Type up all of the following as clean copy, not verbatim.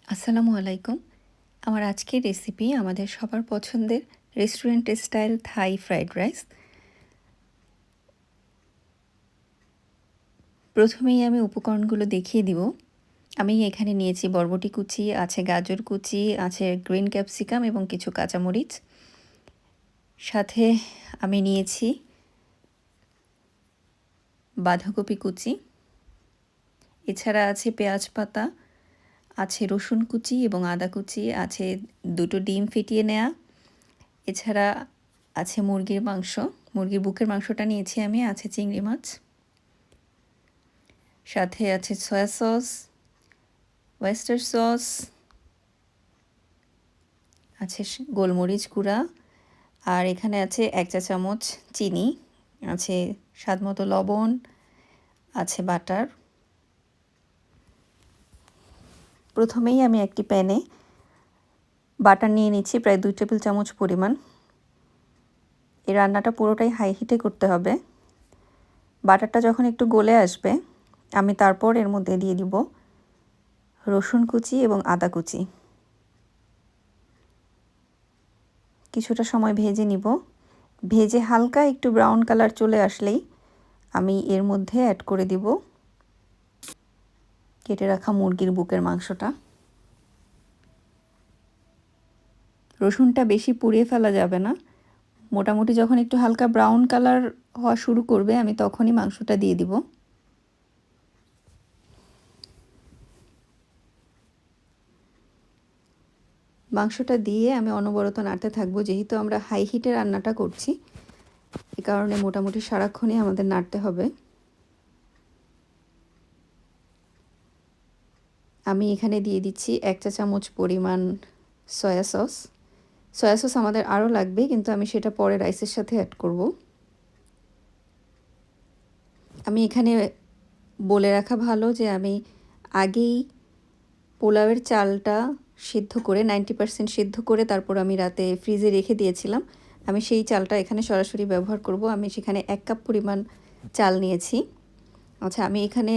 আসসালামু আলাইকুম। আমার আজকের রেসিপি আমাদের সবার পছন্দের রেস্টুরেন্ট স্টাইল থাই ফ্রাইড রাইস। প্রথমেই আমি উপকরণগুলো দেখিয়ে দিব। আমি এখানে নিয়েছি বরবটি কুচি, আছে গাজর কুচি, আছে গ্রিন ক্যাপসিকাম এবং কিছু কাঁচামরিচ। সাথে আমি নিয়েছি বাঁধাকপি কুচি। এছাড়া আছে পেঁয়াজ পাতা, আছে রসুন কুচি এবং আদা কুচি, আছে দুটো ডিম ফেটিয়ে নেওয়া। এছাড়া আছে মুরগির মাংস, মুরগির বুকের মাংসটা নিয়েছি আমি, আছে চিংড়ি মাছ। সাথে আছে সয়া সস, ওয়েস্টার সস, আছে গোলমরিচ গুঁড়া, আর এখানে আছে 1 চা চামচ চিনি, আছে স্বাদমতো লবণ, আছে বাটার। প্রথমেই আমি একটি প্যানে বাটার নিয়ে নিচ্ছি প্রায় 2 টেবিল চামচ পরিমাণ। এই রান্নাটা পুরোটাই হাই হিটে করতে হবে। বাটারটা যখন একটু গলে আসবে আমি তারপর এর মধ্যে দিয়ে দিব রসুন কুচি এবং আদা কুচি। কিছুটা সময় ভেজে নিব। ভেজে হালকা একটু ব্রাউন কালার চলে আসলেই আমি এর মধ্যে অ্যাড করে দিব কেটে রাখা মুরগির বুকের মাংসটা। রসুনটা বেশি পুড়িয়ে ফেলা যাবে না, মোটামুটি যখন একটু হালকা ব্রাউন কালার হওয়া শুরু করবে আমি তখনই মাংসটা দিয়ে দিব। মাংসটা দিয়ে আমি অনবরত নাড়তে থাকবো, যেহেতু আমরা হাই হিটে রান্নাটা করছি এ কারণে মোটামুটি সারাক্ষণই আমাদের নাড়তে হবে। আমি এখানে দিয়ে দিচ্ছি 1 চা চামচ পরিমাণ সয়া সস। সয়া সস আমাদের আরও লাগবে, কিন্তু আমি সেটা পরে রাইসের সাথে অ্যাড করব। আমি এখানে বলে রাখা ভালো যে আমি আগেই পোলাওয়ের চালটা সিদ্ধ করে 90% সিদ্ধ করে তারপর আমি রাতে ফ্রিজে রেখে দিয়েছিলাম। আমি সেই চালটা এখানে সরাসরি ব্যবহার করব। আমি সেখানে 1 কাপ পরিমাণ চাল নিয়েছি। আচ্ছা, আমি এখানে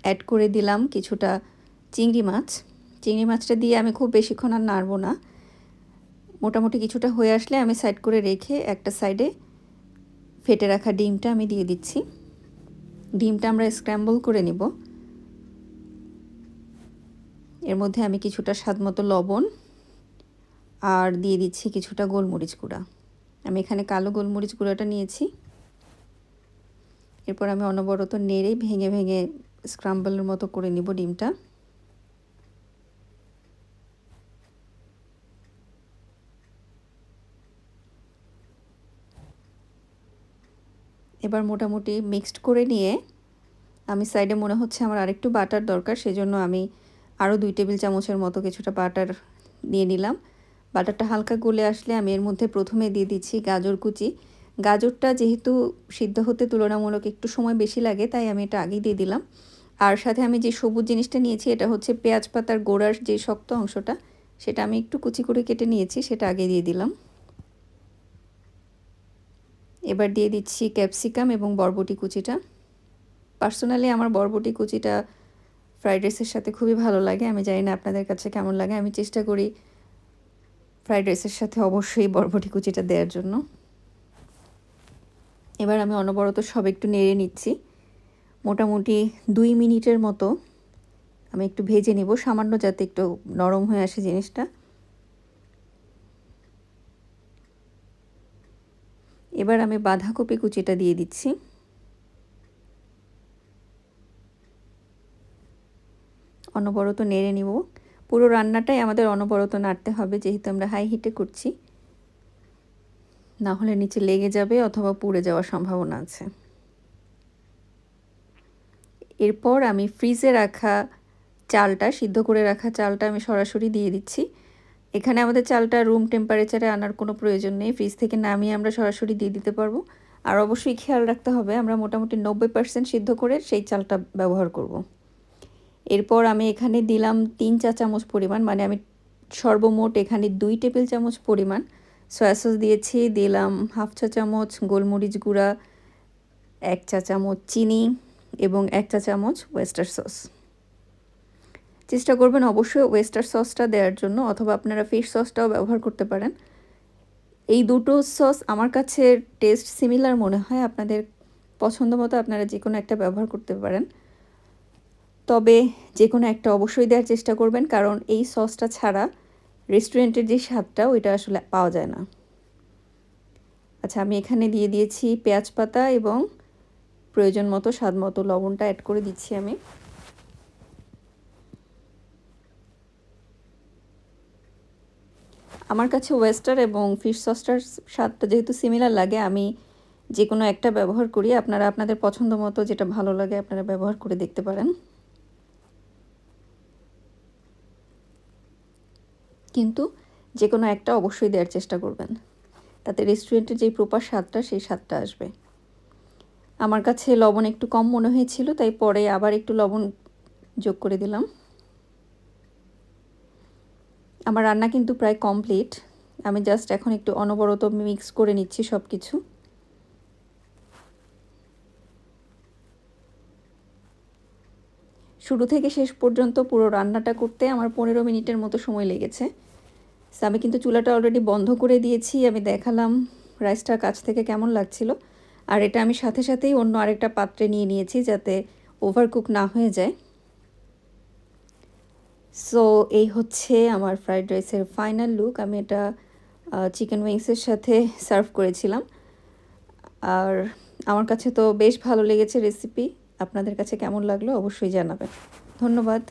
অ্যাড করে দিলাম কিছুটা চিংড়ি মাছ। চিংড়ি মাছটা দিয়ে আমি খুব বেশিক্ষণ আর নাড়ব না। মোটামুটি কিছুটা হয়ে আসলে আমি সাইড করে রেখে একটা সাইডে ফেটে রাখা ডিমটা আমি দিয়ে দিচ্ছি। ডিমটা আমরা স্ক্র্যাম্বল করে নিব। এর মধ্যে আমি কিছুটা স্বাদমতো লবণ আর দিয়ে দিচ্ছি কিছুটা গোলমরিচ গুঁড়া। আমি এখানে কালো গোলমরিচ গুঁড়াটা নিয়েছি। এরপর আমি অনবরত নেড়ে ভেঙে ভেঙে স্ক্রাম্বলের মতো করে নিব ডিমটা। এবার মোটামুটি মিক্সড করে নিয়ে আমি সাইডে মনে হচ্ছে আমার আরেকটু বাটার দরকার, সেজন্য আমি আরও 2 টেবিল চামচের মতো কিছুটা বাটার নিয়ে নিলাম। বাটারটা হালকা গলে আসলে আমি এর মধ্যে প্রথমে দিয়ে দিচ্ছি গাজর কুচি। গাজরটা যেহেতু সিদ্ধ হতে তুলনামূলক একটু সময় বেশি লাগে তাই আমি এটা আগেই দিয়ে দিলাম। আর সাথে আমি যে সবুজ জিনিসটা নিয়েছি এটা হচ্ছে পেঁয়াজ পাতার গোড়ার যে শক্ত অংশটা, সেটা আমি একটু কুচি করে কেটে নিয়েছি, সেটা আগে দিয়ে দিলাম। এবার দিয়ে দিচ্ছি ক্যাপসিকাম এবং বরবটি কুচিটা। পার্সোনালি আমার বরবটি কুচিটা ফ্রাইড রাইসের সাথে খুবই ভালো লাগে। আমি জানি না আপনাদের কাছে কেমন লাগে। আমি চেষ্টা করি ফ্রাইড রাইসের সাথে অবশ্যই বরবটি কুচিটা দেওয়ার জন্য। এবার আমি অনবরত সব একটু নেড়ে নিচ্ছি। মোটামুটি 2 মিনিটের মতো আমি একটু ভেজে নিব, সামান্য যাতে একটু নরম হয়ে আসে জিনিসটা। এবার আমি বাঁধাকপি কুচিটা দিয়ে দিচ্ছি। অনবরত নেড়ে নিব। পুরো রান্নাটাই আমাদের অনবরত নাড়তে হবে, যেহেতু আমরা হাই হিটে করছি, না হলে নিচে লেগে যাবে অথবা পুড়ে যাওয়ার সম্ভাবনা আছে। এরপর আমি ফ্রিজে রাখা চালটা, সিদ্ধ করে রাখা চালটা আমি সরাসরি দিয়ে দিচ্ছি। এখানে আমাদের চালটা রুম টেম্পারেচারে আনার কোনো প্রয়োজন নেই, ফ্রিজ থেকে নামিয়ে আমরা সরাসরি দিয়ে দিতে পারবো। আর অবশ্যই খেয়াল রাখতে হবে আমরা মোটামুটি 90% সিদ্ধ করে সেই চালটা ব্যবহার করব। এরপর আমি এখানে দিলাম 3 চা চামচ পরিমাণ, মানে আমি সর্বমোট এখানে 2 টেবিল চামচ পরিমাণ সয়া সস দিয়েছি। দিলাম 1/2 চা চামচ গোলমরিচ গুঁড়া, 1 চা চামচ চিনি এবং 1 চা চামচ ওয়েস্টার সস। চেষ্টা করবেন অবশ্যই ওয়েস্টার সসটা দেওয়ার জন্য, অথবা আপনারা ফিশ সসটাও ব্যবহার করতে পারেন। এই দুটো সস আমার কাছে টেস্ট সিমিলার মনে হয়। আপনাদের পছন্দ মতো আপনারা যে কোনো একটা ব্যবহার করতে পারেন, তবে যে কোনো একটা অবশ্যই দেওয়ার চেষ্টা করবেন, কারণ এই সসটা ছাড়া রেস্টুরেন্টের যে স্বাদটা ওইটা আসলে পাওয়া যায় না। আচ্ছা, আমি এখানে দিয়ে দিয়েছি পেঁয়াজ পাতা এবং প্রয়োজন মতো স্বাদ মতো লবণটা অ্যাড করে দিচ্ছি আমি। আমার কাছে ওয়েস্টার এবং ফিশ সসটার স্বাদটা যেহেতু সিমিলার লাগে, আমি যে কোনো একটা ব্যবহার করি। আপনারা আপনাদের পছন্দ মতো যেটা ভালো লাগে আপনারা ব্যবহার করে দেখতে পারেন, কিন্তু যে কোনো একটা অবশ্যই দেওয়ার চেষ্টা করবেন, তাতে রেস্টুরেন্টের যেই প্রপার স্বাদটা সেই স্বাদটা আসবে। আমার কাছে লবণ একটু কম মনে হয়েছিল, তাই পরে আবার একটু লবণ যোগ করে দিলাম। আমার রান্না কিন্তু প্রায় কমপ্লিট। আমি জাস্ট এখন একটু অনবরত মিক্স করে নিচ্ছি সব কিছু। শুরু থেকে শেষ পর্যন্ত পুরো রান্নাটা করতে আমার 15 মিনিটের মতো সময় লেগেছে। আমি কিন্তু চুলাটা অলরেডি বন্ধ করে দিয়েছি। আমি দেখালাম রাইসটা কাছ থেকে কেমন লাগছিল। আর এটা আমি সাথে সাথেই অন্য আরেকটা পাত্রে নিয়ে নিয়েছি, যাতে ওভারকুক না হয়ে যায়। সো এই হচ্ছে আমার ফ্রাইড রাইসের ফাইনাল লুক। আমি এটা চিকেন উইংসের সাথে সার্ভ করেছিলাম, আর আমার কাছে তো বেশ ভালো লেগেছে রেসিপি। আপনাদের কাছে কেমন লাগলো অবশ্যই জানাবেন। ধন্যবাদ।